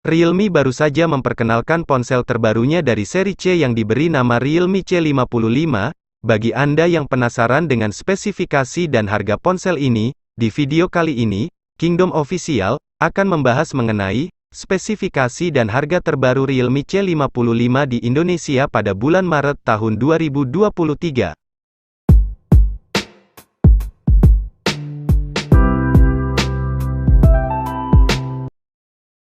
Realme baru saja memperkenalkan ponsel terbarunya dari seri C yang diberi nama Realme C55. Bagi Anda yang penasaran dengan spesifikasi dan harga ponsel ini, di video kali ini, Kingdom Official akan membahas mengenai spesifikasi dan harga terbaru Realme C55 di Indonesia pada bulan Maret tahun 2023.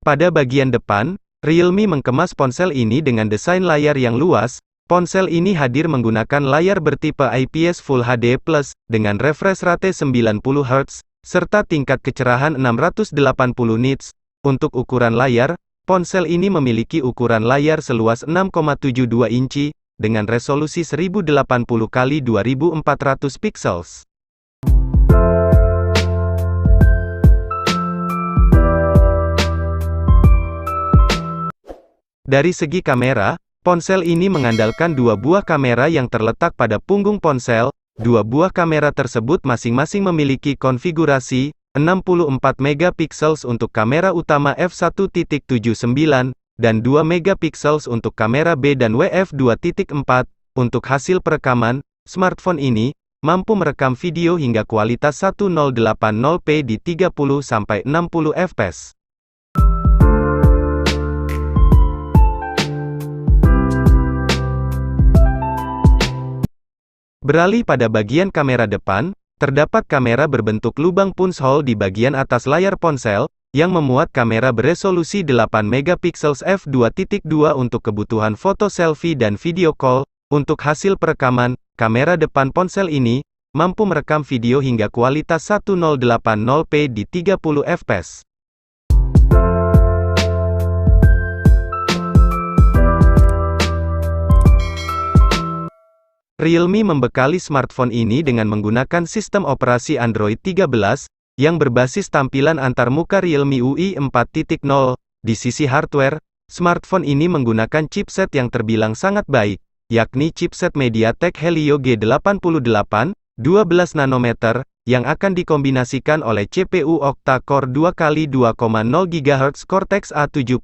Pada bagian depan, Realme mengemas ponsel ini dengan desain layar yang luas. Ponsel ini hadir menggunakan layar bertipe IPS Full HD+, dengan refresh rate 90 Hz, serta tingkat kecerahan 680 nits. Untuk ukuran layar, ponsel ini memiliki ukuran layar seluas 6,72 inci, dengan resolusi 1080x2400 pixels. Dari segi kamera, ponsel ini mengandalkan dua buah kamera yang terletak pada punggung ponsel. Dua buah kamera tersebut masing-masing memiliki konfigurasi 64 megapiksel untuk kamera utama f1.79 dan 2 megapiksel untuk kamera B dan WF2.4. Untuk hasil perekaman, smartphone ini mampu merekam video hingga kualitas 1080p di 30-60 fps. Beralih pada bagian kamera depan, terdapat kamera berbentuk lubang punch-hole di bagian atas layar ponsel, yang memuat kamera beresolusi 8 megapiksel f2.2 untuk kebutuhan foto selfie dan video call. Untuk hasil perekaman, kamera depan ponsel ini mampu merekam video hingga kualitas 1080p di 30 fps. Realme membekali smartphone ini dengan menggunakan sistem operasi Android 13, yang berbasis tampilan antarmuka Realme UI 4.0. Di sisi hardware, smartphone ini menggunakan chipset yang terbilang sangat baik, yakni chipset MediaTek Helio G88, 12 nanometer, yang akan dikombinasikan oleh CPU octa-core 2x2,0 GHz Cortex A75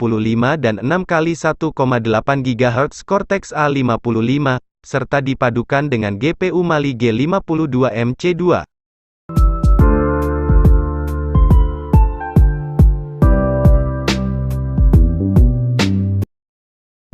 dan 6x1,8 GHz Cortex A55. Serta dipadukan dengan GPU Mali G52MC2.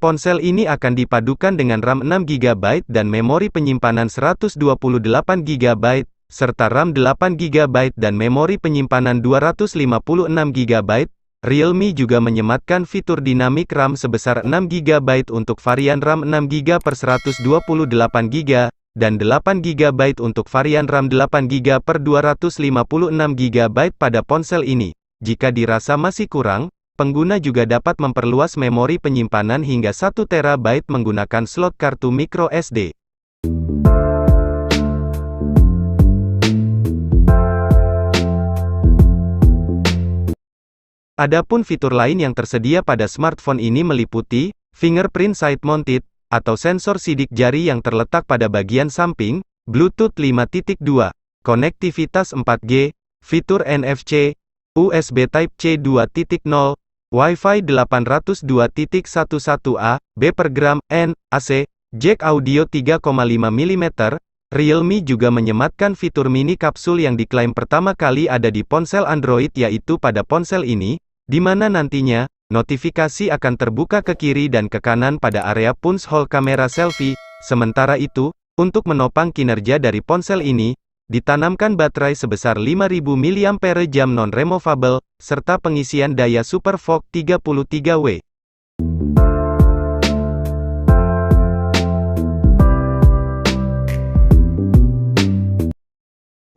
Ponsel ini akan dipadukan dengan RAM 6GB dan memori penyimpanan 128GB, serta RAM 8GB dan memori penyimpanan 256GB. Realme juga menyematkan fitur Dynamic RAM sebesar 6GB untuk varian RAM 6GB per 128GB, dan 8GB untuk varian RAM 8GB per 256GB pada ponsel ini. Jika dirasa masih kurang, pengguna juga dapat memperluas memori penyimpanan hingga 1TB menggunakan slot kartu microSD. Adapun fitur lain yang tersedia pada smartphone ini meliputi fingerprint side mounted, atau sensor sidik jari yang terletak pada bagian samping, Bluetooth 5.2, konektivitas 4G, fitur NFC, USB Type-C 2.0, Wi-Fi 802.11a, B per gram, N, AC, jack audio 3,5 mm. Realme juga menyematkan fitur mini kapsul yang diklaim pertama kali ada di ponsel Android, yaitu pada ponsel ini, di mana nantinya, notifikasi akan terbuka ke kiri dan ke kanan pada area punch-hole kamera selfie. Sementara itu, untuk menopang kinerja dari ponsel ini, ditanamkan baterai sebesar 5000 mAh non-removable, serta pengisian daya Super VOOC 33W.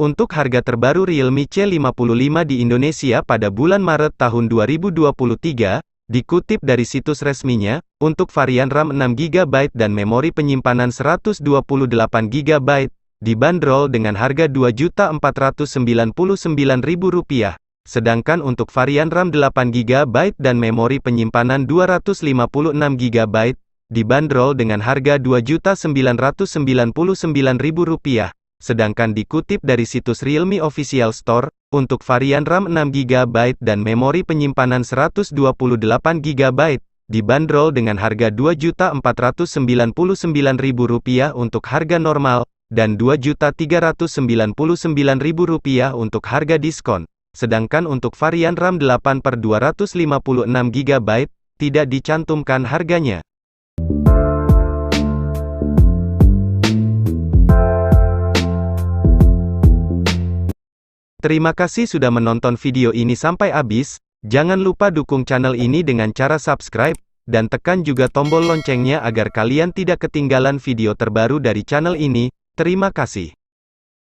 Untuk harga terbaru Realme C55 di Indonesia pada bulan Maret tahun 2023, dikutip dari situs resminya, untuk varian RAM 6GB dan memori penyimpanan 128GB, dibanderol dengan harga Rp2.499.000. Sedangkan untuk varian RAM 8GB dan memori penyimpanan 256GB, dibanderol dengan harga Rp2.999.000. sedangkan dikutip dari situs Realme Official Store, untuk varian RAM 6GB dan memori penyimpanan 128GB, dibanderol dengan harga Rp2.499.000 untuk harga normal, dan Rp2.399.000 untuk harga diskon. Sedangkan untuk varian RAM 8/256GB, tidak dicantumkan harganya. Terima kasih sudah menonton video ini sampai habis. Jangan lupa dukung channel ini dengan cara subscribe, dan tekan juga tombol loncengnya agar kalian tidak ketinggalan video terbaru dari channel ini. Terima kasih.